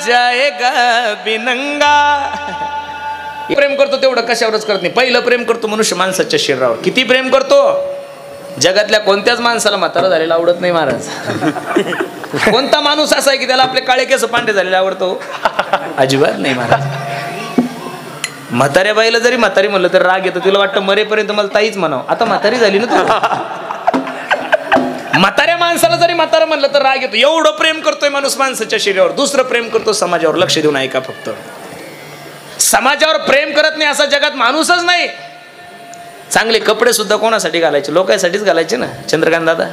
जाएगा बिनंगा। प्रेम करतो तेवढं कशावरच करत नाही. पहिलं प्रेम करतो मनुष्य माणसाच्या शरीरावर. किती प्रेम करतो? जगातल्या कोणत्याच माणसाला म्हातारा झालेला आवडत नाही महाराज. कोणता माणूस असा आहे की त्याला आपले काळे केस पांढरे झालेले आवडतो? अजिबात नाही महाराज. म्हाताऱ्या बाईला जरी म्हातारी म्हणलं तर राग येतो. तिला वाटतं मरेपर्यंत मला ताईच म्हणावं. आता म्हातारी झाली ना तू. म्हाताऱ्या माणसाला जरी म्हातारा म्हणलं तर राग येतो. एवढं प्रेम करतोय माणूस माणसाच्या शरीरावर. दुसरं प्रेम करतो समाजावर. लक्ष देऊन ऐका फक्त. समाजावर प्रेम करत नाही असा जगात माणूसच नाही. चांगले कपडे सुद्धा कोणासाठी घालायचे? लोकांसाठीच घालायचे ना चंद्रकांत दादा.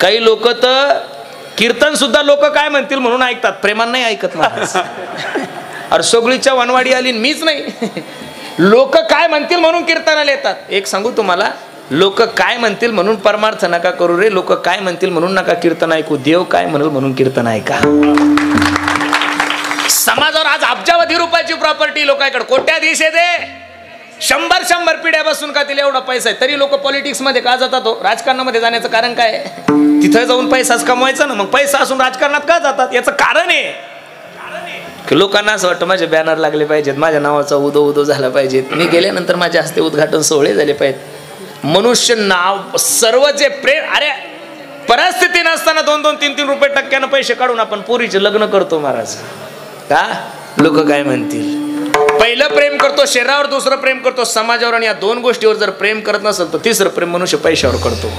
काही लोक तर कीर्तन सुद्धा लोक काय म्हणतील म्हणून ऐकतात, प्रेमान नाही ऐकत महाराज. अरे सगळीच्या वनवाडी आली मीच नाही. लोक काय म्हणतील म्हणून कीर्तनाला येतात. एक सांगू तुम्हाला, लोक काय म्हणतील म्हणून परमार्थ नका करू रे. लोक काय म्हणतील म्हणून नका कीर्तन ऐकू. देव काय म्हणेल म्हणून कीर्तन ऐका. समाजावर आज अब्जावधी रुपयाची प्रॉपर्टी लोकांकडे. कोट्याधीश आहे ते. 100 पिढ्या बसून का तिला एवढा पैसा आहे. तरी लोक पॉलिटिक्स मध्ये का जातात? राजकारणामध्ये जाण्याचं कारण काय आहे? तिथं जाऊन पैसाच कमवायचा ना. मग पैसा असून राजकारणात का जातात? याचं कारण आहे की लोकांना असं वाटतं माझे बॅनर लागले पाहिजेत, माझ्या नावाचा उदो उदो झाला पाहिजेत, मी गेल्यानंतर माझ्या हस्ते उद्घाटन सोहळे झाले पाहिजेत. मनुष्य नाव सर्व जे प्रेम. अरे परिस्थिती नसताना 2-2, 3-3 रुपये टक्क्यानं पैसे काढून आपण पोरीचे लग्न करतो महाराज. का? लोक काय म्हणतील? पहिलं प्रेम करतो शरीरावर, दुसरं प्रेम करतो समाजावर. आणि या दोन गोष्टीवर जर प्रेम करत नसेल तर तिसरं प्रेम मनुष्य पैशावर करतो.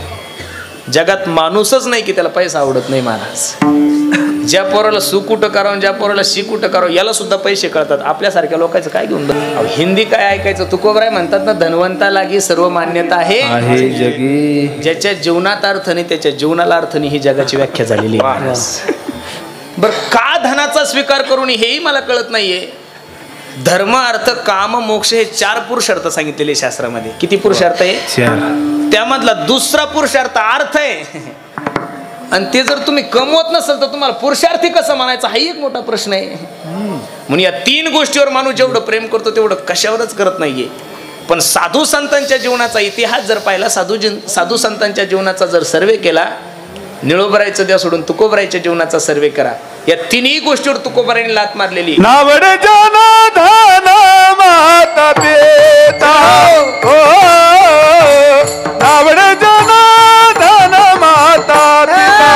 जगात माणूसच नाही की त्याला पैसा आवडत नाही महाराज. ज्या पोराला सुकुटं करावं, ज्या पोराला शिकुटं करावं, याला सुद्धा पैसे कळतात. आपल्यासारख्या लोकांचं काय घेऊन हिंदी काय ऐकायचं? तुकोबराय म्हणतात ना, धनवंता लागी सर्व मान्यता आहे जगी. ज्याच्या जीवनात अर्थ नाही त्याच्या जीवनाला अर्थ नाही, ही जगाची व्याख्या झालेली आहे. बर का धनाचा स्वीकार करून हेही मला कळत नाहीये. धर्म अर्थ काम मोक्ष हे 4 पुरुषार्थ सांगितलेले शास्त्रामध्ये. किती पुरुषार्थ आहे? 4. त्यामधला दुसरा पुरुषार्थ अर्थ आहे. आणि ते जर तुम्ही कमवत नसेल तर तुम्हाला पुरुषार्थी कसं म्हणायचं? हाही एक मोठा प्रश्न आहे. म्हणून या 3 गोष्टीवर माणूस जेवढं प्रेम करतो तेवढं कशावरच करत नाहीये. पण साधू संतांच्या जीवनाचा इतिहास जर पाहिला, साधू संतांच्या जीवनाचा जर सर्वे केला, निळोबरायचं द्या सोडून तुकोबरायच्या जीवनाचा सर्वे करा. या 3ही गोष्टीवर तुकोबरायने लात मारलेली. नावड जन धन माता पिता, नावड जन धन माता पिता,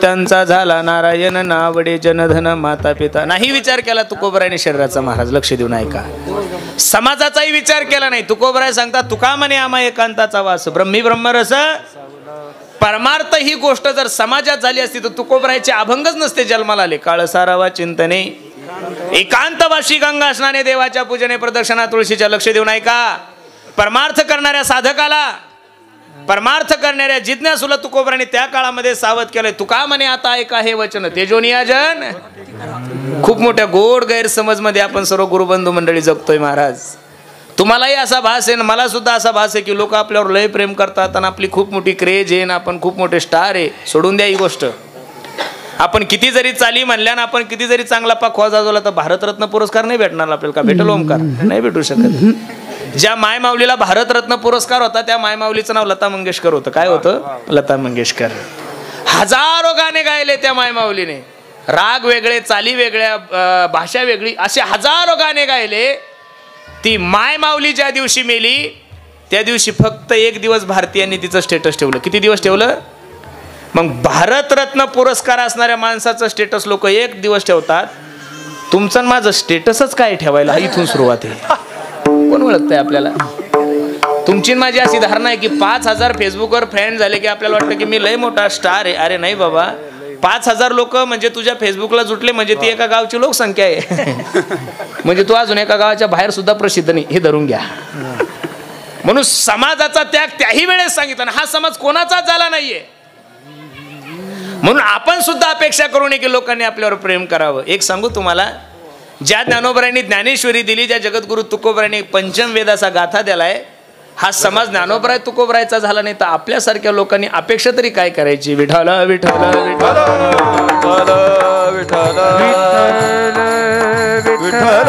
त्यांचा झाला नारायण, नावडे जनधन माता पिता. नाही विचार केला तुकोबरायने शरीराचा महाराज. लक्ष देऊन ऐका. समाजाचाही विचार केला नाही. तुकोबराय सांगतात, तुका म्हणे आम्हा एकांताचा वास, ब्रह्मी ब्रह्मरस परमार्थ. ही गोष्ट जर समाजात झाली असती तर तुकोबरायचे अभंगच नसते जन्माला आले. काळसारावा चिंतने एकांतवाशी गंगा स्नाने, देवाच्या पूजने प्रदक्षिणा तुळशीच्या. लक्ष देऊन ऐका. परमार्थ करणाऱ्या साधकाला परमार्थ करणाऱ्या जिज्ञासूला तुकोबराने त्या काळामध्ये सावध केलंय. तुका म्हणे आता ऐका हे वचन तेजो नियोजन. खूप मोठ्या गोड गैरसमज मध्ये आपण सर्व गुरुबंधू मंडळी जगतोय महाराज. तुम्हालाही असा भास आहे, मला सुद्धा असा भास आहे की लोक आपल्यावर लय प्रेम करतात आणि आपली खूप मोठी क्रेज आहे, आपण खूप मोठे स्टार आहे. सोडून द्या ही गोष्ट. आपण किती जरी चाली म्हणल्यानं, आपण किती जरी चांगला पाखवा जाजवला तर भारतरत्न पुरस्कार नाही भेटणार आपल्याला. का भेटेल ओमकार? नाही भेटू शकत. ज्या मायमाऊलीला भारतरत्न पुरस्कार होता त्या मायमाऊलीचं नाव लता मंगेशकर होतं. काय होतं? लता मंगेशकर. हजारो गाणे गायले त्या मायमाऊलीने, राग वेगळे, चाली वेगळ्या, भाषा वेगळी, असे हजारो गाणे गायले. ती मायमाऊली ज्या दिवशी मेली त्या दिवशी फक्त एक दिवस भारतीयांनी तिचं स्टेटस ठेवलं. किती दिवस ठेवलं? मग भारतरत्न पुरस्कार असणाऱ्या माणसाचं स्टेटस लोक एक दिवस ठेवतात. तुमचं माझं स्टेटसच काय ठेवायला? इथून सुरुवात आहे. कोण ओळखतंय आपल्याला? तुमची माझी अशी धारणा आहे की 5000 फेसबुकवर फ्रेंड झाले की आपल्याला वाटतं की मी लय मोठा स्टार आहे. अरे नाही बाबा, 5000 लोक म्हणजे तुझ्या फेसबुकला जुटले म्हणजे ती एका गावची लोकसंख्या आहे. म्हणजे तू अजून एका गावाच्या बाहेर सुद्धा प्रसिद्ध नाही, हे धरून घ्या. म्हणून समाजाचा त्याग त्याही वेळेस सांगितला ना. हा समाज कोणाचाच झाला नाहीये. म्हणून आपण सुद्धा अपेक्षा करू नये की लोकांनी आपल्यावर प्रेम करावं. एक सांगू तुम्हाला, ज्या ज्ञानोबरांनी ज्ञानेश्वरी दिली, ज्या जगद्गुरु तुकोबरांनी पंचम वेदाचा गाथा दिलाय, हा समाज ज्ञानोबराय तुकोबरायचा झाला नाही तर आपल्यासारख्या लोकांनी अपेक्षा तरी काय करायची? विठ्ठल विठ्ठल विठ्ठल विठ्ठल विठ्ठल.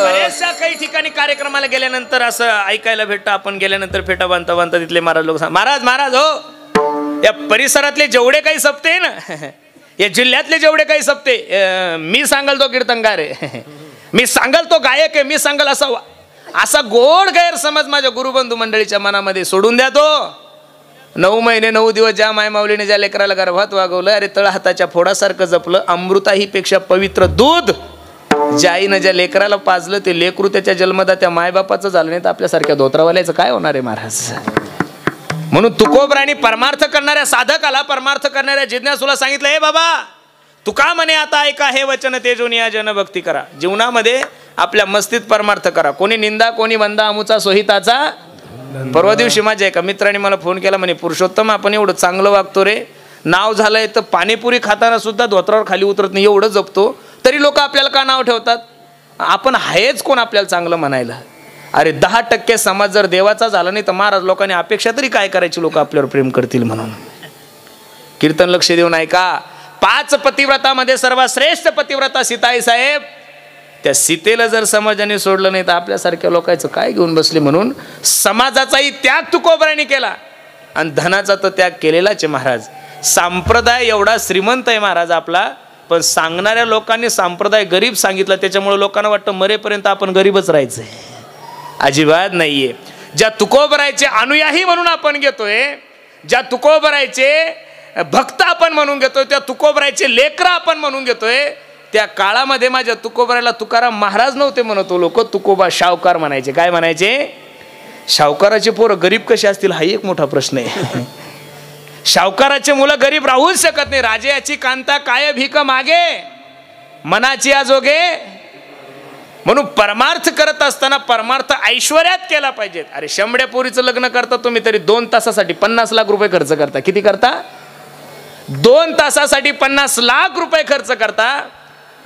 बऱ्याचशा काही ठिकाणी कार्यक्रमाला गेल्यानंतर असं ऐकायला भेटतं, आपण गेल्यानंतर फेटा बांधता बांधता तिथले महाराज लोक सांग, महाराज महाराज हो, या परिसरातले जेवढे काही सप्ते ना, या जिल्ह्यातले जेवढे काही सप्ते, मी सांगाल तो कीर्तनकार आहे, मी सांगाल तो गायक आहे, मी सांगाल असा गोड गैरसमज माझ्या गुरुबंधू मंडळीच्या मनामध्ये सोडून द्या. तो 9 महिने 9 दिवस ज्या मायमाऊलीने ज्या लेकराला गर्भात वागवलं, अरे तळ हाताच्या फोडासारखं जपलं, अमृताही पेक्षा पवित्र दूध ज्या आईनं ज्या लेकराला पाजलं, ते लेकरू त्याच्या जन्मदात्या मायबापाचं झालं नाही तर आपल्यासारख्या धोत्रावाल्याचं काय होणार आहे महाराज? म्हणून तुकोबरांनी परमार्थ करणाऱ्या साधकाला, परमार्थ करणाऱ्या जिज्ञासूला सांगितलं, हे बाबा तुका म्हणे आता ऐका हे वचन तेजो नियोजन भक्ती करा. जीवनामध्ये आपल्या मस्तीत परमार्थ करा. कोणी निंदा कोणी वंदा अमुचा सोहिताचा. परवा दिवशी माझ्या एका मित्राने मला फोन केला, म्हणे पुरुषोत्तम आपण एवढं चांगलं वागतो रे, नाव झालंय तर पाणीपुरी खाताना सुद्धा धोत्रावर खाली उतरत नाही, एवढं जपतो, तरी लोक आपल्याला का नाव ठेवतात? आपण आहेच कोण आपल्याला चांगलं म्हणायला? अरे 10% समाज जर देवाचा झाला नाही तर महाराज लोकांनी अपेक्षा तरी काय करायची लोक आपल्यावर प्रेम करतील म्हणून. कीर्तन लक्ष देऊन ऐका. 5 पतिव्रतामध्ये सर्वात श्रेष्ठ पतिव्रता सीताई साहेब. त्या सीतेला जर समाजाने सोडलं नाही तर आपल्यासारख्या लोकांचं काय घेऊन बसले. म्हणून समाजाचाही त्याग तुकोबरांनी केला आणि धनाचा तर त्याग केलेलाच आहे महाराज. संप्रदाय एवढा श्रीमंत आहे महाराज आपला, पण सांगणाऱ्या लोकांनी संप्रदाय गरीब सांगितला, त्याच्यामुळे लोकांना वाटतं मरेपर्यंत आपण गरीबच राहायचंय. अजिबात नाहीये. ज्या तुकोबरायचे अनुयायी म्हणून आपण घेतोय, ज्या तुकोबरायचे भक्त आपण म्हणून घेतोय, त्या तुकोबरायचे लेकरं आपण म्हणून घेतोय, त्या काळामध्ये माझ्या तुकोबरायला तुकाराम महाराज नव्हते म्हणतो लोक, तुकोबा शावकार म्हणायचे. काय म्हणायचे? शावकाराचे पोरं गरीब कसे असतील हा एक मोठा प्रश्न आहे. शावकाराचे मुलं गरीब राहूच शकत नाही. राजेयाची कांता काय भीक मागे, मनाची आजोगे. म्हणून परमार्थ करत असताना परमार्थ ऐश्वर्यात केला पाहिजे. अरे शंभड्या पोरीचं लग्न करता तुम्ही तरी 2 तासासाठी 50 लाख रुपये खर्च करता. किती करता? 2 तासासाठी 50 लाख रुपये खर्च करता.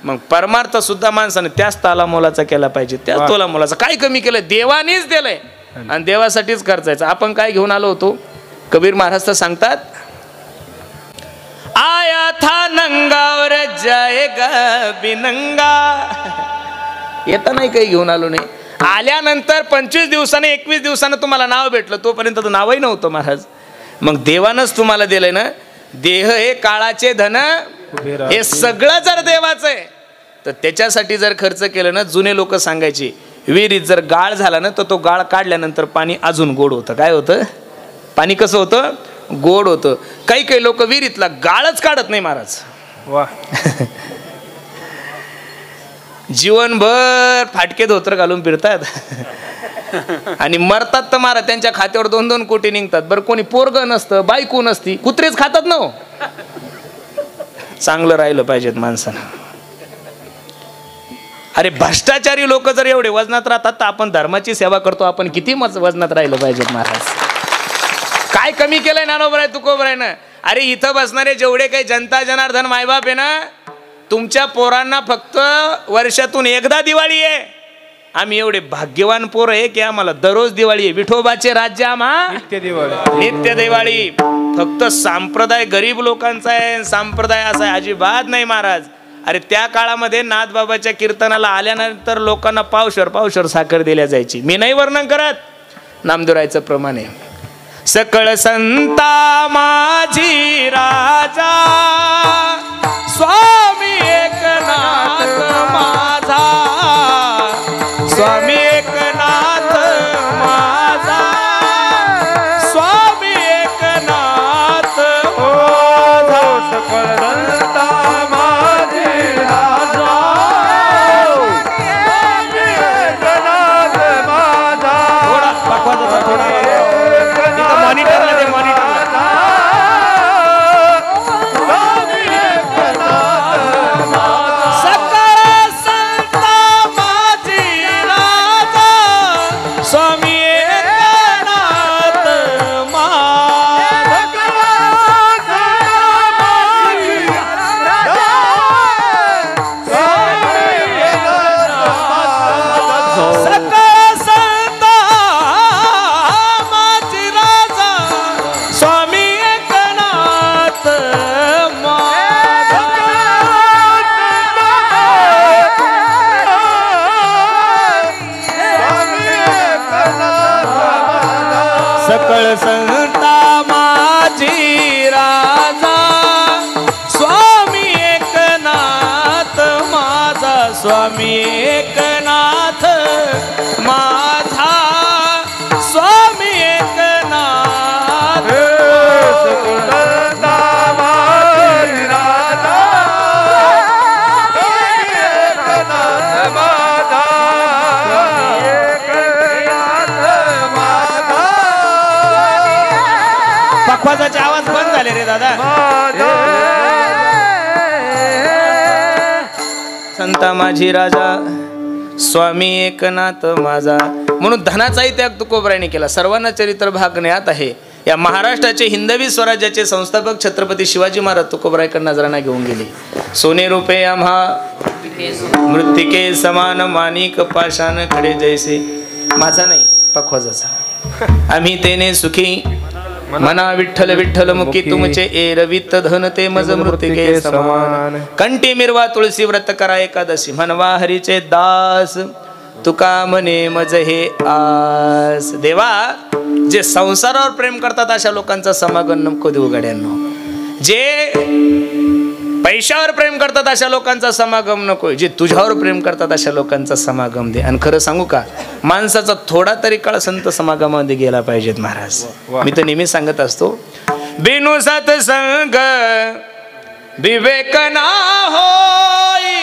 मग परमार्थ सुद्धा माणसाने त्याच ताला मोलाचा केला पाहिजे, त्याच तोला मोलाचा. काय कमी केलं? देवानीच दिलंय आणि देवासाठीच खर्चायचं. आपण काय घेऊन आलो होतो? कबीर महाराज तर सांगतात, आया था नंगावर जाएगा बिनंगा. येता नाही काही घेऊन आलो नाही. आल्यानंतर 25 दिवसाने 21 दिवसानं तुम्हाला नाव भेटलं, तोपर्यंत तर नावही नव्हतं महाराज. मग देवानंच तुम्हाला दिलंय ना. देह हे काळाचे धन, हे सगळं जर देवाचं आहे तर त्याच्यासाठी जर खर्च केलं ना, जुने लोक सांगायचे विहिरीत जर गाळ झाला ना तर तो गाळ काढल्यानंतर पाणी अजून गोड होतं. काय होतं? पाणी कसं होतं? गोड होतं. काही काही लोक विहिरीतला गाळच काढत नाही महाराज. वा. जीवनभर फाटके धोत्र घालून फिरतात आणि मरतात तर महाराज त्यांच्या खात्यावर 2-2 कोटी निघतात. बरं कोणी पोरग नसतं, बायको नसती, कुत्रेच खातात ना. चांगलं राहिलं पाहिजेत माणसानं. अरे भ्रष्टाचारी लोक जर एवढे वजनात राहतात तर आपण धर्माची सेवा करतो, आपण किती वजनात राहिलं पाहिजेत महाराज. काय कमी केलंय नानोबराय तुकोबरायनं? अरे इथं बसणारे जेवढे काही जनता जनार्दन मायबाप आहे ना, तुमच्या पोरांना फक्त वर्षातून एकदा दिवाळी आहे. आम्ही एवढे भाग्यवान पोर आहे की आम्हाला दररोज दिवाळी आहे. विठोबाचे राज्य आम्हा नित्य दिवाळी. फक्त संप्रदाय गरीब लोकांचा आहे, संप्रदाय असा आहे अजिबात नाही महाराज. अरे त्या काळामध्ये नाथबाबाच्या कीर्तनाला आल्यानंतर लोकांना पावशर साखर दिल्या जायची. मी नाही वर्णन करत, नामदेवरायचं प्रमाण आहे. सकळ संता माझी राजा स्वामी एकनाथ माझा, स्वामी एकनाथ माझा, स्वामी एकनाथ माझा. सकळ संता माझी राजा स्वामी एकनाथ माझा. थोडा मॉनिटरला दे, मॉनिटरला. सकळ संता माझी राजा स्वामी एकनाथ माझा. सकळ संता माझी राजा स्वामी एकनाथ सकळ संता माझी राजा स्वामी एकनाथ माझा, स्वामी एकनाथ माझा, स्वामी एकनाथ. सकळता माझी राजा एकनाथ माझा, पखवाजाचे आवाज बंद झाले रे दादा. संता माझी राजा स्वामी एकनाथ माझा. म्हणून धनाचाही त्याग तुकोबरायने केला. सर्वांना चरित्र भाग ज्ञात आहे. या महाराष्ट्राचे हिंदवी स्वराज्याचे संस्थापक छत्रपती शिवाजी महाराज तुकोबरायकडे नजराणा घेऊन गेले. सोने रुपये आम्हा मृत्तिके समान, माणिक पाषाण खडे जैसे. माझा नाही, पखवाजाचा. आम्ही तेने सुखी मना विठ्ठल विठ्ठल मुखी तुमचे एरवित धन ते मज मृत्तिके समान. कंठी मिरवा तुळशी व्रत करा एकादशी, म्हणवा हरीचे दास तुका म्हणे मज हे आस. देवा, जे संसारावर प्रेम करतात अशा लोकांचा समागम नको देऊ गड्यांनो. जे पैशावर प्रेम करतात अशा लोकांचा समागम नको. जे तुझ्यावर प्रेम करतात अशा लोकांचा समागम दे. आणि खरं सांगू का, माणसाचा थोडा तरी काळ संत समागमामध्ये गेला पाहिजेत महाराज. मी तर नेहमी सांगत असतो, बिनु सत्संग विवेक ना होई,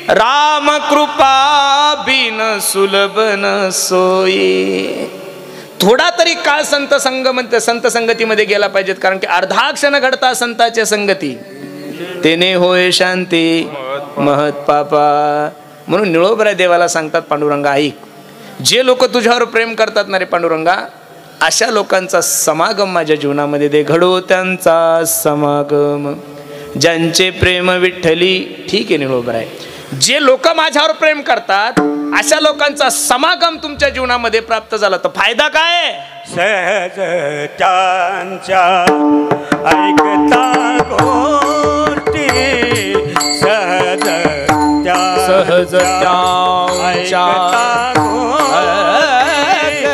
राम कृपा बिन सुलभ न सोई. थोडा तरी काळ संत संगतीमध्ये गेला पाहिजेत. कारण की अर्धा क्षण घडता संताच्या संगती, तेने होय शांती महत पापा. म्हणून निळोबराय देवाला सांगतात, पांडुरंगा ऐक, जे लोक तुझ्यावर प्रेम करतात ना रे पांडुरंगा, अशा लोकांचा समागम माझ्या जीवनामध्ये दे. घडो त्यांचा समागम ज्यांचे प्रेम विठ्ठली. ठीक आहे निळोबराय, जे लोक माझ्यावर प्रेम करतात अशा लोकांचा समागम तुमच्या जीवनामध्ये प्राप्त झाला तर फायदा काय? सहज त्यांच्या ऐकता गोष्टी, सहज त्यांच्या सहज ऐकता गोष्टी,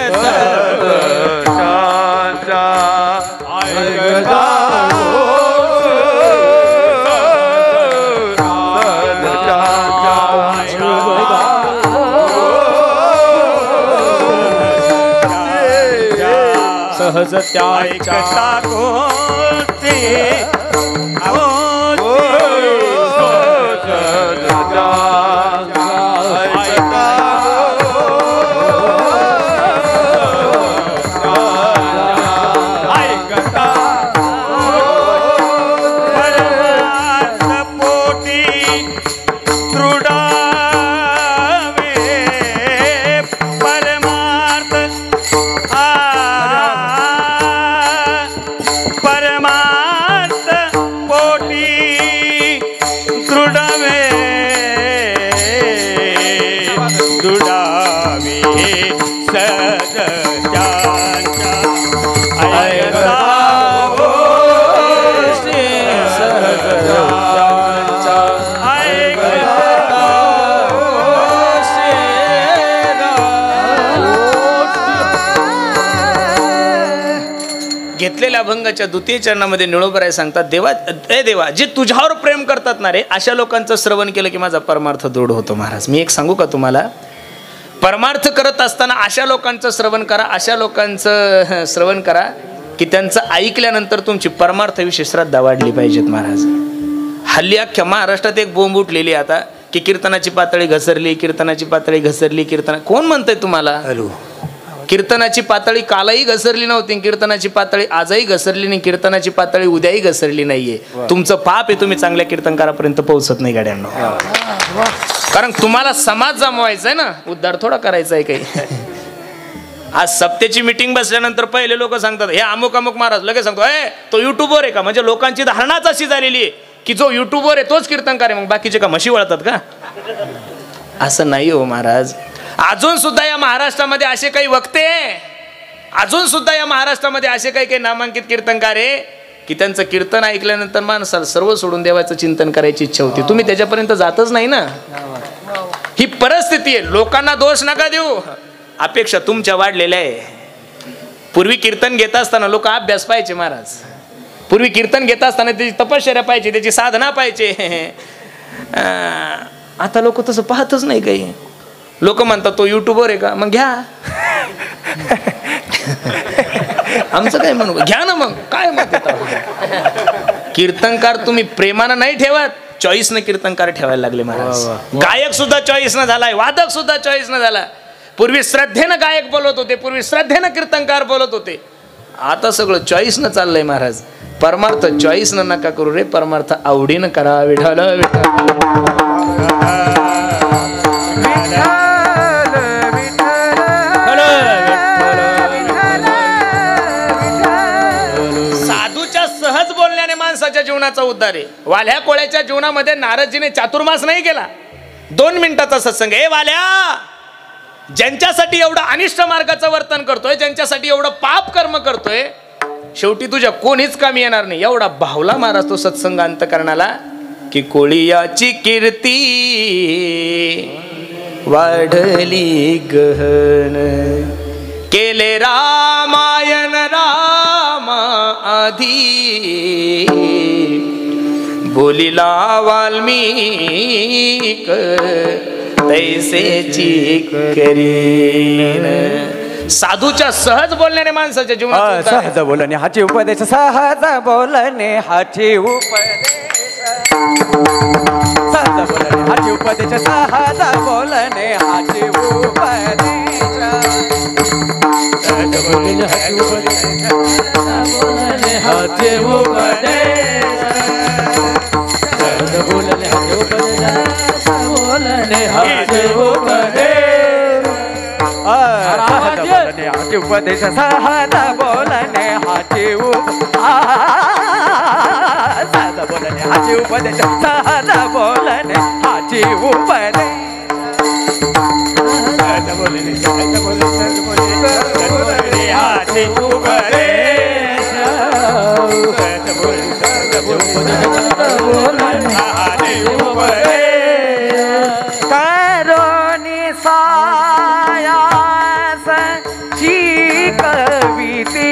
मात पोटी दृढवे दुडावे सजत्यांच्या ऐकता गोष्टी सहजत्यांच्या ऐकता गोष्टी घेतलेल्या अभंगाच्या द्वितीय चरणामध्ये निळोबराय सांगतात, देवा ए देवा, जे तुझ्यावर प्रेम करतात ना रे, अशा लोकांचं श्रवण केलं की माझा परमार्थ दृढ होतो. महाराज मी एक सांगू का तुम्हाला, परमार्थ करत असताना अशा लोकांचं श्रवण करा, अशा लोकांचं श्रवण करा की त्यांचं ऐकल्यानंतर तुमची परमार्थविषयी श्रद्धा वाढली पाहिजेत. महाराज हल्ली अख्ख्या महाराष्ट्रात एक बोंब उठलेली आता की कीर्तनाची पातळी घसरली, कीर्तनाची पातळी घसरली. कीर्तन कोण म्हणतंय तुम्हाला? कीर्तनाची पातळी कालही घसरली नव्हती, कीर्तनाची पातळी आजही घसरली नाही, कीर्तनाची पातळी उद्याही घसरली नाहीये. तुमचं पाप आहे, तुम्ही चांगल्या कीर्तनकारापर्यंत पोहोचत नाही गाड्यांना. कारण तुम्हाला समाज जमवायचा आहे ना, उद्धार थोडा करायचा आहे काही. आज सप्त्याची मीटिंग बसल्यानंतर पहिले लोक सांगतात हे अमुक अमुक महाराज, लगेच सांगतो ए तो युट्यूबवर आहे का. म्हणजे लोकांची धारणाच अशी झालेली आहे की जो युट्यूबवर आहे तोच कीर्तनकार आहे, मग बाकीचे का म्हशी वळतात का? असं नाही हो महाराज. अजून सुद्धा या महाराष्ट्रामध्ये असे काही वक्ते, अजून सुद्धा या महाराष्ट्रामध्ये असे काही नामांकित कीर्तनकार आहे की त्यांचं कीर्तन ऐकल्यानंतर माणसाला सर्व सोडून देवाचं चिंतन करायची इच्छा होती. तुम्ही त्याच्यापर्यंत जातच नाही ना. ही परिस्थिती आहे. लोकांना दोष नका देऊ, अपेक्षा तुमच्या वाढलेल्या आहे. पूर्वी कीर्तन घेत असताना लोक अभ्यास पाहिजे महाराज. पूर्वी कीर्तन घेत असताना त्याची तपश्चर्या पाहिजे, त्याची साधना पाहिजे. आता लोक तसं पाहतच नाही काही. लोक म्हणतात तो युट्यूबवर आहे का, मग घ्या. आमचं काय म्हणू, घ्या ना मग काय मग. कीर्तनकार तुम्ही प्रेमानं नाही ठेवत, चॉईसनं कीर्तनकार ठेवायला लागले महाराज. गायक सुद्धा चॉईसनं झालाय, वादक सुद्धा चॉईसनं झाला. पूर्वी श्रद्धेनं गायक बोलत होते, पूर्वी श्रद्धेनं कीर्तनकार बोलत होते. आता सगळं चॉईसनं चाललंय महाराज. परमार्थ चॉईसनं नका करू रे, परमार्थ आवडीनं करा. विठाल साधूच्या सहज बोलण्याने माणसाच्या जीवनाचा उद्धार आहे. वाल्या कोळ्याच्या जीवनामध्ये नारदजीने चातुर्मास नाही केला. 2 मिनिटाचा सत्संग. ए वाल्या, ज्यांच्यासाठी एवढं अनिष्ट मार्गाचं वर्तन करतोय, ज्यांच्यासाठी एवढं पाप कर्म करतोय, शेवटी तुझ्या कोणीच कामी येणार नाही. एवढा भावला महाराज तो सत्संग अंतकरणाला की कोळियाची कीर्ती वाढली गहन, केले रामायण राम आधी, बोलिला वाल्मिक तैसेची करीन. साधूच्या सहज बोलण्याने माणसाच्या जीवनात सहज बोलणे हाची उपदेश, सहज बोलणे हाची उपदेश, सहज बोलणे हाची उपदेश, सहज बोलणे हाची उपदेश, सहज बोलणे हाची उपदेश, बोलणे हाची उपदेश, सहज बोलणे हाची उपदेश, बोलणे हाची उपदेश, हाची उपदेश, सहज बोलणे हाची सहज बोलणे हाची उपदेश, सहज बोलणे हाची उपदेश, सहज बोलणे, सहज बोलणे, सहज बोलणे, सहज बोलणे हाची उपदेश, सहज बोलणे, सहज बोलणे, सहज बोलणे हाची उपदेश, करोनी सायास ची कविते,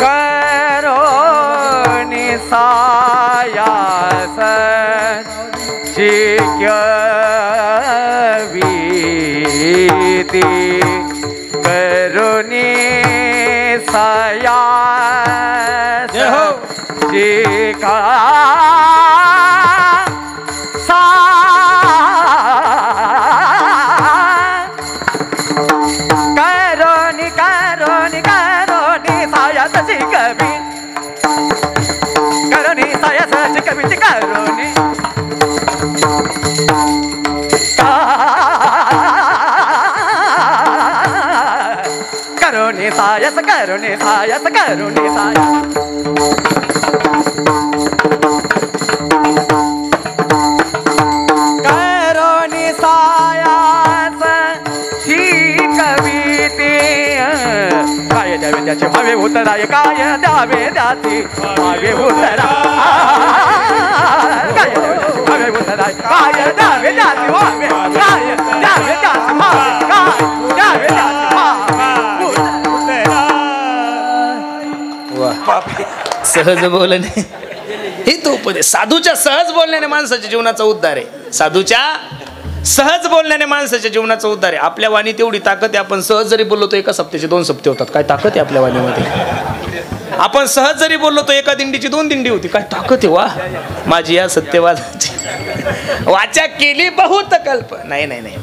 करोनी सायास ची कविते, करोनी सायास ची करुणे सायस, करुणे सायस, करुणे सायस, व्हावे उतराय काय द्यावे त्याची व्हावे उतराय काय व्हावे उतराय काय द्यावे त्याची व्हावे काय द्यावे त्याची व्हावे काय द्यावे त्याची बापरे. सहज बोलणे हे तो उपदेश. साधूच्या सहज बोलण्याने माणसाच्या जीवनाचा उद्धार आहे. साधूच्या सहज बोलण्याने माणसाच्या जीवनाचा उद्धार आहे. आपल्या वाणीत एवढी ताकद आहे, आपण सहज जरी बोललो तो एका सप्त्याचे 2 सप्ते होतात. काय ताकद आहे आपल्या वाणीमध्ये. आपण सहज जरी बोललो तो एका दिंडीची 2 दिंडी होती. काय ताकद आहे. वा माझी या सत्यवादाची वाचा केली बहुत कल्प. नाही नाही नाही,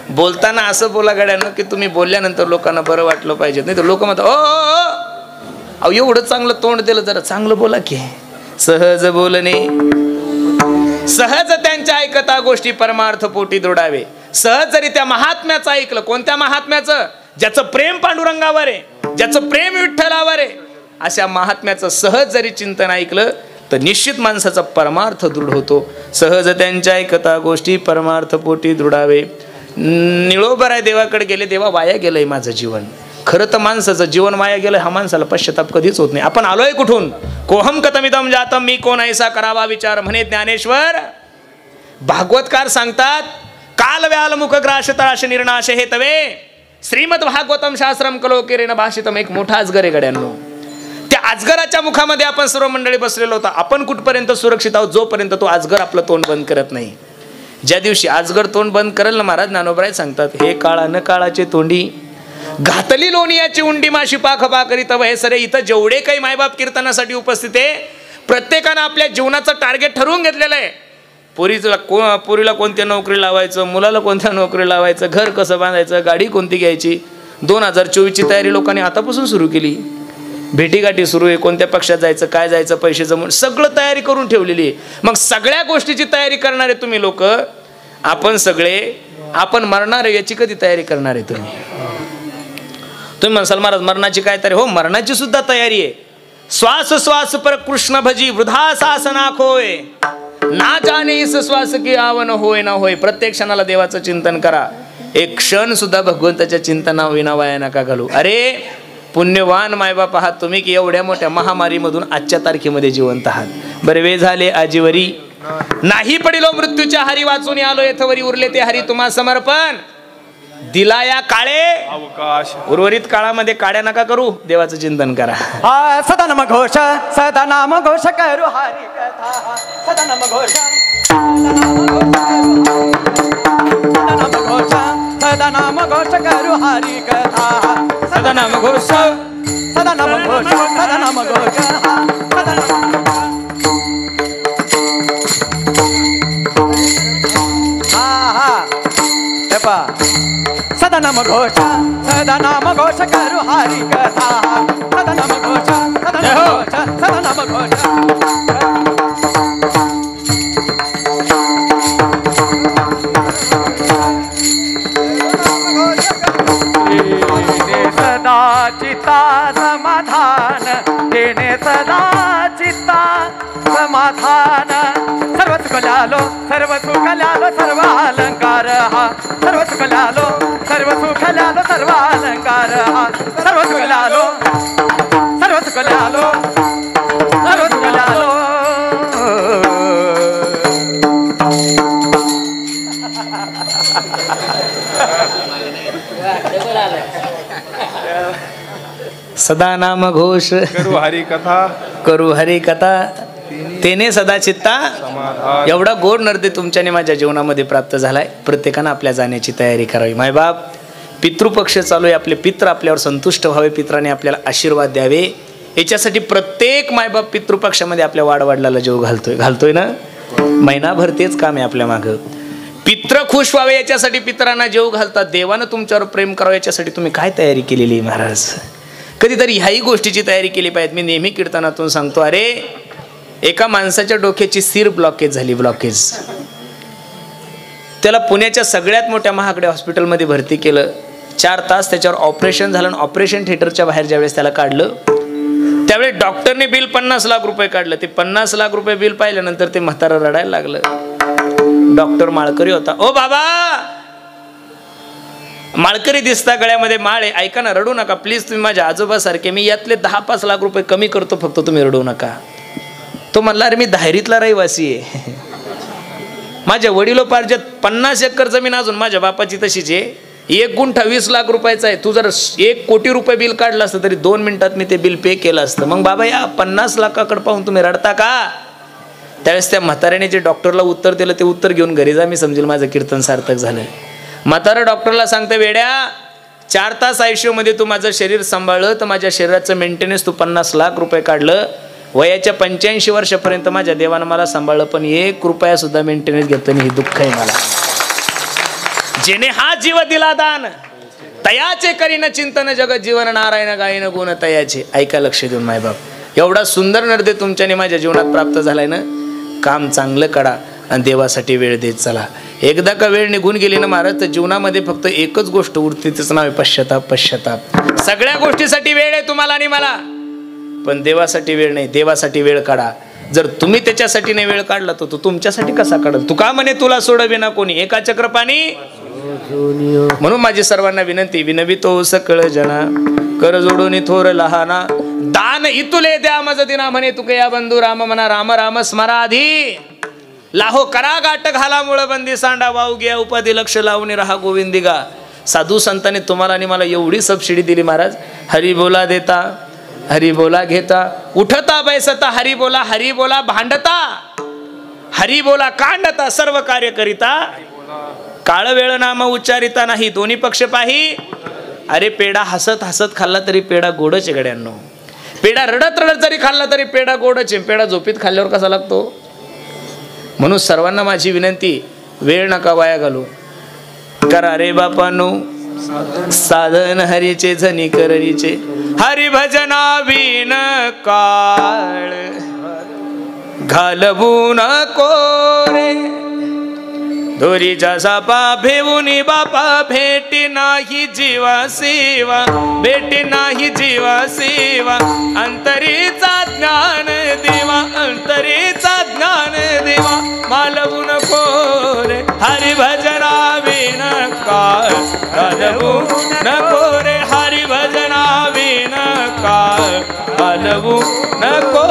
बोलताना असं बोला गड्यानं की तुम्ही बोलल्यानंतर लोकांना बरं वाटलं पाहिजे. नाही तर लोक म्हणतात ओ अहो एवढं चांगलं तोंड दिलं, जरा चांगलं बोला की. सहज बोलणे. सहज त्यांच्या ऐकता गोष्टी परमार्थ पोटी दृढावे. सहज जरी त्या महात्म्याचं ऐकलं. कोणत्या महात्म्याचं? ज्याचं प्रेम पांडुरंगावर आहे, ज्याचं प्रेम विठ्ठलावर आहे, अशा महात्म्याचं सहज जरी चिंतन ऐकलं तर निश्चित माणसाचा परमार्थ दृढ होतो. सहज त्यांच्या ऐकता गोष्टी परमार्थ पोटी दृढावे. निळोबर आहे देवाकडे गेले, देवा वाया गेलंय माझं जीवन. खरं तर माणसाचं जीवन वाया गेलं हा माणसाला पश्चाताप कधीच होत नाही. आपण आलोय कुठून? कोहम कथमिदम जातम, मी कोण ऐसा करावा विचार म्हणे ज्ञानेश्वर. भागवतकार सांगतात काल व्याल मुख ग्राश तराश निर्नाश हे तवे श्रीमद भागवतम शास्त्रम कलोकेरेन भाषितम. एक मोठा अजगर आहे गड्यांनो. त्या अजगराच्या मुखामध्ये आपण सर्व मंडळी बसलेलो होता. आपण कुठपर्यंत सुरक्षित आहोत? जोपर्यंत तो अजगर आपलं तोंड बंद करत नाही. ज्या दिवशी अजगर तोंड बंद करेल ना, महाराज ज्ञानोबराय सांगतात हे काळा न काळाचे तोंडी घातली लोणियाची उंडी माशी पाख पाकरीत वय सरे. इथं जेवढे काही मायबाप कीर्तनासाठी उपस्थित आहे प्रत्येकानं आपल्या जीवनाचं टार्गेट ठरवून घेतलेलं आहे. पोरीला कोणत्या नोकरी लावायचं, मुलाला कोणत्या नोकरी लावायचं, घर कसं बांधायचं, गाडी कोणती घ्यायची. 2024ची तयारी लोकांनी आतापासून सुरू केली. भेटीगाठी सुरू आहे, कोणत्या पक्षात जायचं, काय जायचं, पैसे जमून सगळं तयारी करून ठेवलेली आहे. मग सगळ्या गोष्टीची तयारी करणारे तुम्ही लोक, आपण सगळे आपण मरणार आहे याची कधी तयारी करणार आहे तुम्ही? तुम्ही म्हणसाल महाराज मरणाची काय तयारी? हो, मरणाची सुद्धा तयारी आहे. श्वास श्वास पर कृष्ण भजी वृद्धा सासना खोय ना जाने इस श्वास की आवन होय ना होय. प्रत्येक क्षणाला देवाचं चिंतन करा. एक क्षण सुद्धा भगवंताच्या चिंतना विना वाया नका घालू. अरे पुण्यवान मायबाप आहात तुम्ही की एवढ्या मोठ्या महामारीमधून आजच्या तारखेमध्ये जिवंत आहात. बरे वे झाले आजीवरी नाही पडिलो मृत्यूच्या हरी वाचून आलो येथवरी उरले ते हरी तुम्हा समर्पण. दिला या काळे अवकाश उर्वरित काळामध्ये काड्या नका करू, देवाचं चिंतन करा. सदा नाम घोष करू हरी कथा. सदा नाम घोष सदा नाम घोष करू हरी कथा. सदा नाम घोष सदा नाम घोष सदा नाम घोष सदा नाम सदा नाम घोष सदा नाम घोष करू हरी कथा. सदा नाम घोष सदा नाम घोष सदा नाम घोष. सदा चित्ता समाधान देणे सदा चित्ता समाधान. सर्व सुख ल्यालो सर्व सुख ल्यालो सर्व अलंकार हा. सर्व सुख ल्यालो सर्व सुख ल्यालो सर्व अलंकार हा. सर्व सुख ल्यालो सर्व सुख ल्यालो सर्व सुख ल्यालो. सदा नाम घोष करू हरी कथा करू हरी कथा तेने सदा चित्ता. समाधान. एवढा गोड नर्दे तुमच्याने माझ्या जीवनामध्ये प्राप्त झालाय. प्रत्येकानं आपल्या जाण्याची तयारी करावी. मायबाप पितृपक्ष चालू आहे, आपले पित्र आपल्यावर संतुष्ट व्हावे, पित्राने आपल्याला आशीर्वाद द्यावे, याच्यासाठी प्रत्येक मायबाप पितृपक्षामध्ये आपल्या वाडवडिलाला जीव घालतोय ना. महिनाभर तेच काम आहे आपल्या मागं. पित्र खुश व्हावे याच्यासाठी पित्रांना जीव घालतात. देवानं तुमच्यावर प्रेम करावं याच्यासाठी तुम्ही काय तयारी केलेली आहे महाराज? कधीतरी ह्याही गोष्टीची तयारी केली पाहिजे. मी नेहमी कीर्तनातून सांगतो, अरे एका माणसाच्या डोक्याची सिर ब्लॉकेज झाली. ब्लॉकेज त्याला पुण्याच्या सगळ्यात मोठ्या महागड्या हॉस्पिटलमध्ये भरती केलं. 4 तास त्याच्यावर ऑपरेशन झालं. ऑपरेशन थिएटरच्या बाहेर ज्यावेळेस त्याला काढलं त्यावेळेस डॉक्टरने बिल 50 लाख रुपये काढलं. ते 50 लाख रुपये बिल पाहिल्यानंतर ते म्हातारा रडायला लागलं. डॉक्टर माळकरी होता. ओ बाबा माळकरी दिसता गळ्यामध्ये माळ आहे. ऐका ना, रडू नका प्लीज, तुम्ही माझ्या आजोबासारखे. मी यातले 10-5 लाख रुपये कमी करतो, फक्त तुम्ही रडू नका. तो म्हणला, अरे मी धायरीतला रहिवासी आहे. माझ्या वडिलोपार्जित 50 एकर जमीन अजून माझ्या बापाची तशीच आहे. 1 गुंठा 20 लाख रुपयाचा आहे. तू जर 1 कोटी रुपये बिल काढलं असतं तरी 2 मिनिटात मी ते बिल पे केलं असतं. मग बाबा, या 50 लाखाकडे पाहून तुम्ही रडता का? त्यावेळेस त्या म्हाताऱ्याने जे डॉक्टरला उत्तर दिलं ते उत्तर घेऊन घरी जा, मी समजेल माझं कीर्तन सार्थक झालं. म्हातारा डॉक्टरला सांगते, वेड्या, 4 तास ICU मध्ये तू माझं शरीर सांभाळलं तर माझ्या शरीराचं मेंटेनन्स तू 50 लाख रुपये काढलं. वयाच्या 85 वर्षापर्यंत माझ्या देवानं मला सांभाळलं, पण 1 रुपया सुद्धा मेंटेनन्स घेतलं नाही. हे दुःख आहे मला. जेने हा जीव दिला दान, तयाचे करीन चिंतन जगत जीवन, नारायण गायन गुण तयाचे. ऐका लक्ष देऊन मायबाप, एवढा सुंदर नर्दे तुमच्याने माझ्या जीवनात प्राप्त झालाय ना. काम चांगलं करा आणि देवासाठी वेळ देत चला. एकदा का वेळ निघून गेली ना महाराज, तर जीवनामध्ये फक्त एकच गोष्ट उरते, तिचं नाव आहे पश्चाताप. पश्चाताप. सगळ्या गोष्टीसाठी वेळ आहे तुम्हाला आणि मला, पण देवासाठी वेळ नाही. देवासाठी वेळ काढा. जर तुम्ही त्याच्यासाठी नाही वेळ काढला तर तो तुमच्यासाठी कसा काढल? तुका म्हणे, तुला सोडविना कोणी, एका चक्रपाणी. म्हणून माझी सर्वांना विनंती, विनवितो सकळ जना, कर जोडून थोर लहाना, दान इतुले द्या मज दिना म्हणे, तुके या बंधू राम म्हणा, राम राम स्मराधी. लाहो करा गाठ घाला मुळ बंदी, सांडा वाहू घ्या उपाधी, लक्ष लावून राहा गोविंदिगा. साधू संतांनी तुम्हाला आणि मला एवढी सबसिडी दिली महाराज. हरी बोला देता, हरी बोला घेता, उठता बैसता, हरी बोला भांडता, हरी बोला कांडता, सर्व कार्य करिता, काळ वेळ नाम उच्चारिता नाही, दोन्ही पक्ष पाही. अरे पेढा हसत हसत खाल्ला तरी पेढा गोडच आहे गड्यांनो. पेढा रडत रडत जरी खाल्ला तरी पेढा गोडच आहे. पेढा झोपीत खाल्ल्यावर कसा लागतो? म्हणून सर्वांना माझी विनंती, वेळ नका वाया घालू. करा रे बापानो साधन हरीचे, झनी कररीचे, हरी भजना विन काळ घालवू नको रे. दोरीच्या सापा भेवुनी बापा, भेटी नाही जीवा सेवा, भेटी नाही जीवा सेवा, अंतरीचा ज्ञान देवा, अंतरीचा ज्ञान देवा, मालवू नको रे. हरी भजना विन काळ घालवू नको रे, हरी भजना विन काळ घालवू नको.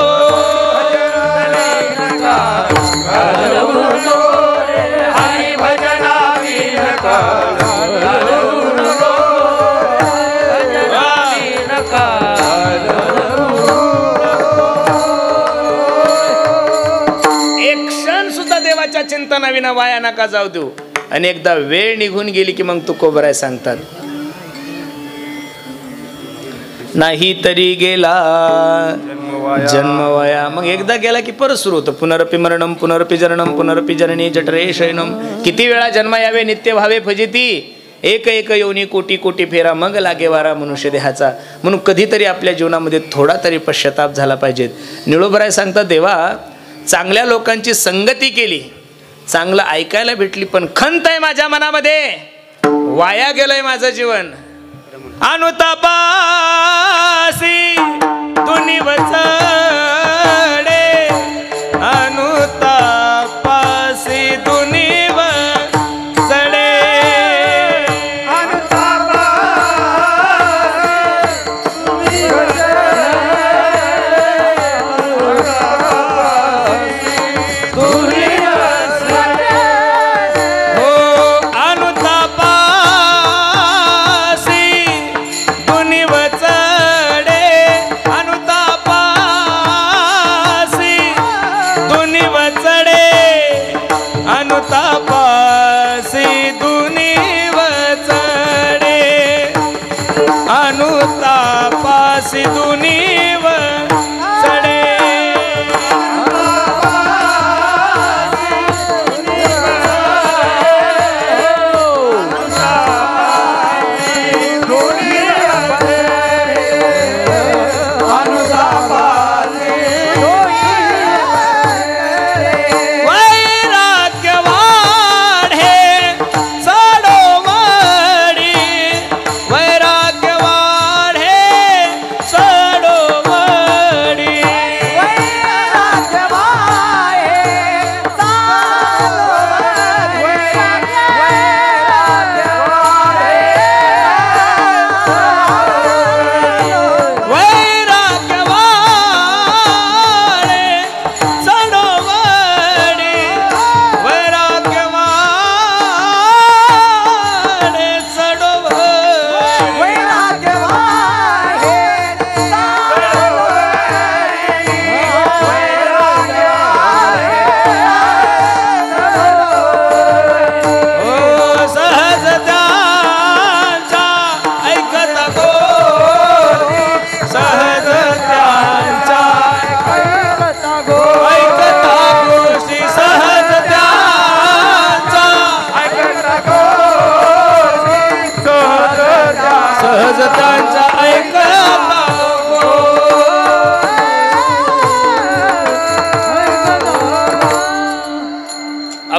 एक क्षण सुद्धा देवाच्या चिंतनाविना वाया नका जाऊ देऊ. आणि एकदा वेळ निघून गेली की मग तू कोबराय सांगतात. नाही तरी गेला जन्म वाया. मग एकदा गेला की परत सुरू होतं. पुनरपि मरणम पुनरपि जननम पुनरपि जननी जठरे शयनम. किती वेळा जन्म यावे नित्य भावे फजिती. एक एक योनी कोटी कोटी फेरा मग लागे वारा मनुष्य देहाचा. म्हणून कधीतरी आपल्या जीवनामध्ये थोडा तरी पश्चाताप झाला पाहिजे. निळोबराय सांगतात, देवा चांगल्या लोकांची संगती केली, चांगलं ऐकायला भेटली, पण खंत आहे माझ्या मनामध्ये, वाया गेलंय माझं जीवन. अनुतापासी दुनी वचडे, अनुतापासी दुनी वचडे,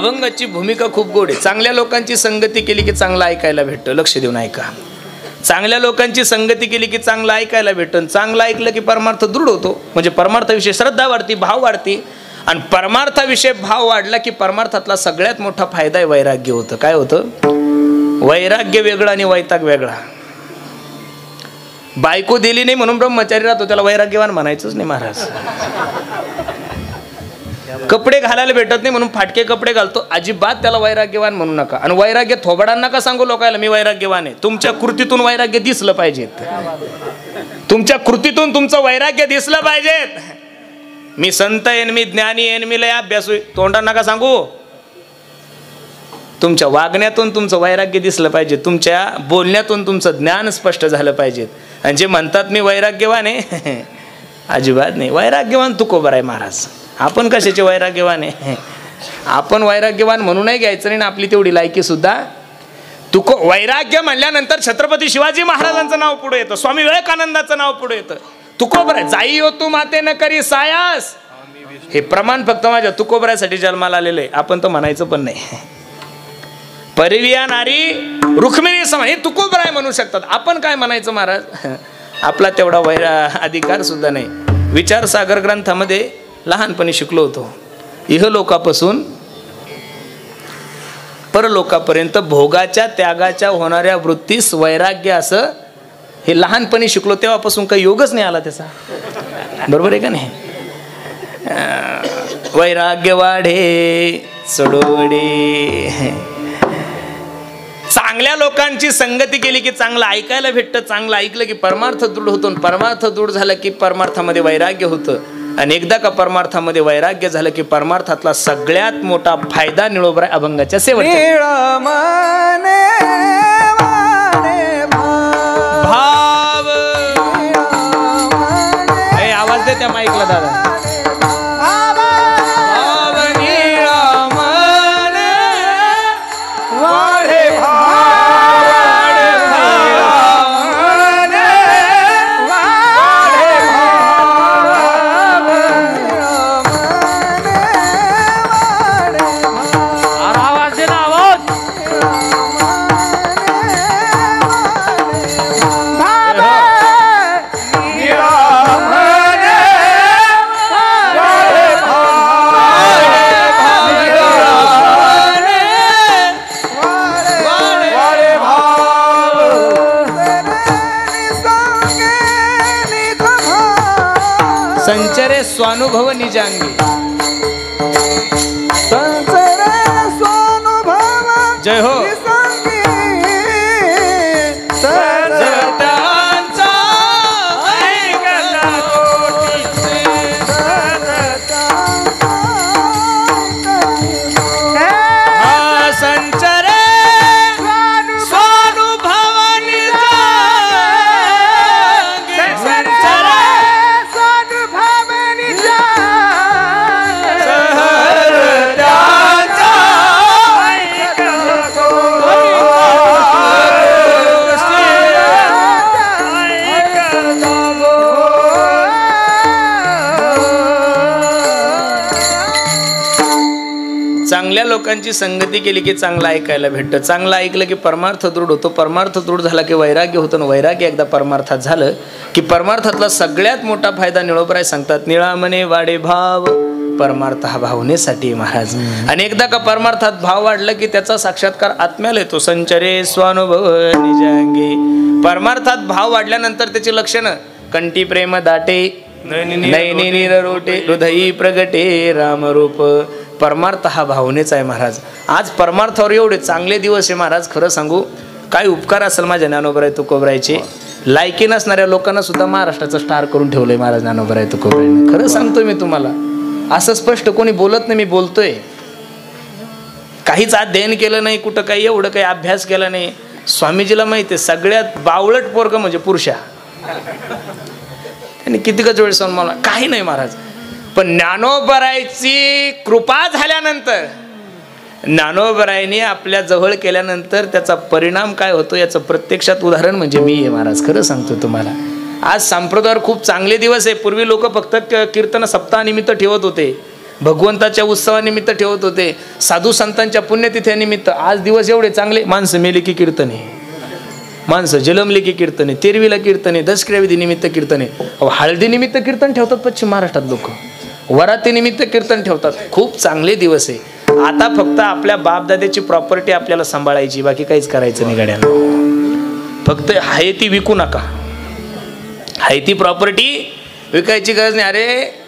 अभंगाची भूमिका खूप गोड आहे. चांगल्या लोकांची संगती केली की चांगलं ऐकायला भेटतं. लक्ष देऊन ऐका. चांगल्या लोकांची संगती केली की चांगलं ऐकायला भेटतं. चांगलं ऐकलं की परमार्थ दृढ होतो. म्हणजे परमार्थाविषयी श्रद्धा वाढती, भाव वाढती. आणि परमार्थाविषयी भाव वाढला की परमार्थातला सगळ्यात मोठा फायदा आहे वैराग्य होतं. काय होतं? वैराग्य वेगळं आणि वैताग वेगळा. बायको दिली नाही म्हणून ब्रह्मचारी राहतो, त्याला वैराग्यवान म्हणायचंच नाही महाराज. कपडे घालायला भेटत नाही म्हणून फाटके कपडे घालतो, अजिबात त्याला वैराग्यवान म्हणू नका. आणि वैराग्य थोबाडांना का सांगू लोकांना मी वैराग्यवान आहे? तुमच्या कृतीतून वैराग्य दिसलं पाहिजे. तुमच्या कृतीतून तुमचं वैराग्य दिसलं पाहिजे. मी संत येन, मी ज्ञानी येन, मी लय अभ्यास होईल, तोंडांना का सांगू? तुमच्या वागण्यातून तुमचं वैराग्य दिसलं पाहिजे. तुमच्या बोलण्यातून तुमचं ज्ञान स्पष्ट झालं पाहिजे. आणि जे म्हणतात मी वैराग्यवान आहे, अजिबात नाही. वैराग्यवान तुकोबर आहे महाराज. आपण कशाचे वैराग्यवान आहे? आपण वैराग्यवान म्हणूनही घ्यायचं नाही. आपली तेवढी लायकी सुद्धा वैराग्य म्हणल्यानंतर छत्रपती शिवाजी महाराजांचं नाव पुढे येतं, स्वामी विवेकानंदाचं नाव पुढे येतं. तुकोबर आहे. जाई हो तू माते न करी सायास, हे प्रमाण फक्त माझ्या तुकोबरासाठी जन्माला आलेलं आहे. आपण तर म्हणायचं पण नाही. परिविया नारी रुक्मिणी सम, हे तुकोबराय म्हणू शकतात. आपण काय म्हणायचं महाराज? आपला तेवढा अधिकार सुद्धा नाही. विचार सागर ग्रंथामध्ये लहानपणी शिकलो होतो. इहलोकापासून परलोकापर्यंत भोगाच्या त्यागाच्या होणाऱ्या वृत्तीस वैराग्य असं हे लहानपणी शिकलो. तेव्हापासून काही योगच नाही आला त्याचा. बरोबर आहे का नाही? वैराग्य वाढे चढोडे. चांगल्या लोकांची संगती केली की चांगलं ऐकायला भेटतं. चांगलं ऐकलं की परमार्थ दृढ होतो. परमार्थ दृढ झाला की परमार्थामध्ये वैराग्य होतं. आणि एकदा का परमार्थामध्ये वैराग्य झालं की परमार्थातला सगळ्यात मोठा फायदा निळोबराय अभंगाच्या सेवेत. भाव आवाज दे त्या माईकला दादा. संचरे स्वानुभव निजांगी. जय हो. चांगल्या लोकांची संगती केली की चांगलं ऐकायला भेटतं. चांगलं ऐकलं की परमार्थ दृढ होतो. परमार्थ दृढ झाला की वैराग्य होतं. वैराग्य एकदा परमार्थात झालं की परमार्थातला सगळ्यात मोठा फायदा निळोबराय सांगतात. निळामने वाढे भाव परमार्थ हा भावनेसाठी महाराज. आणि एकदा का परमार्थात भाव वाढला की त्याचा साक्षात्कार आत्म्याला येतो. संचरे स्वानुभव निजांगी. परमार्थात भाव वाढल्यानंतर त्याची लक्षणं कंठी प्रेम दाटे, नैनी निररोटे, हृदयी प्रगटे रामरूप. परमार्थ हा भावनेचा आहे महाराज. आज परमार्थावर एवढे चांगले दिवस आहे महाराज. खरं सांगू काय उपकार असेल माझ्या ज्ञानोबराय तुकोबरायचे. लायकी नसणाऱ्या लोकांना सुद्धा महाराष्ट्राचं स्टार करून ठेवलंय महाराज ज्ञानोबराय तुकोबरायने. खरं सांगतोय मी तुम्हाला. असं स्पष्ट कोणी बोलत नाही, मी बोलतोय. काहीच अध्ययन केलं नाही, कुठं काही एवढं काही अभ्यास केला नाही. स्वामीजीला माहिती आहे सगळ्यात बावळट पोरग म्हणजे पुरुषा. त्यांनी कितीकच वेळ सांगून मला काही नाही महाराज. पण ज्ञानोबरायची कृपा झाल्यानंतर, ज्ञानोबरायने आपल्या जवळ केल्यानंतर त्याचा परिणाम काय होतो याचं प्रत्यक्षात उदाहरण म्हणजे मी आहे महाराज. खरं सांगतो तुम्हाला. आज संप्रदायावर खूप चांगले दिवस आहे. पूर्वी लोक फक्त कीर्तन सप्ताहानिमित्त ठेवत होते. भगवंताच्या उत्सवानिमित्त ठेवत होते, साधू संतांच्या पुण्यतिथ्यानिमित्त. आज दिवस एवढे चांगले, माणसं मेले की कीर्तने, माणसं जलमले की कीर्तने, तेरवीला कीर्तने, दसक्रिया निमित्त कीर्तने, हळदीनिमित्त कीर्तन ठेवतात पश्चिम महाराष्ट्रात लोक, वरातीनिमित्त कीर्तन ठेवतात. खूप चांगले दिवस आहे. आता फक्त आपल्या बापदाद्याची प्रॉपर्टी आपल्याला सांभाळायची, बाकी काहीच करायचं नाही गाड्यांना. फक्त आहे ती विकू नका, आहे ती प्रॉपर्टी विकायची गरज नाही. अरे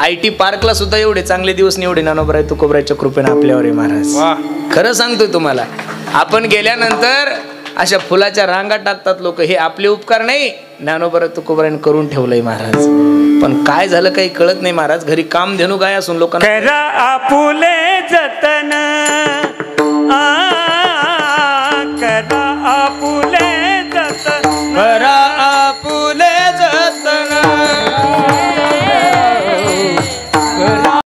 IT पार्कला सुद्धा एवढे चांगले दिवस निवडे ज्ञानोबराय तुकोबरायच्या कृपेने आपल्यावर आहे महाराज. खरं सांगतोय तुम्हाला, आपण गेल्यानंतर अशा फुलाच्या रांगा टाकतात लोक. हे आपले उपकार नाही, ज्ञानोबराय तुकोबरायने करून ठेवलंय महाराज. पण काय झालं काही कळत नाही महाराज. घरी काम धेनू गाय असून लोकांना करा आपुले जतन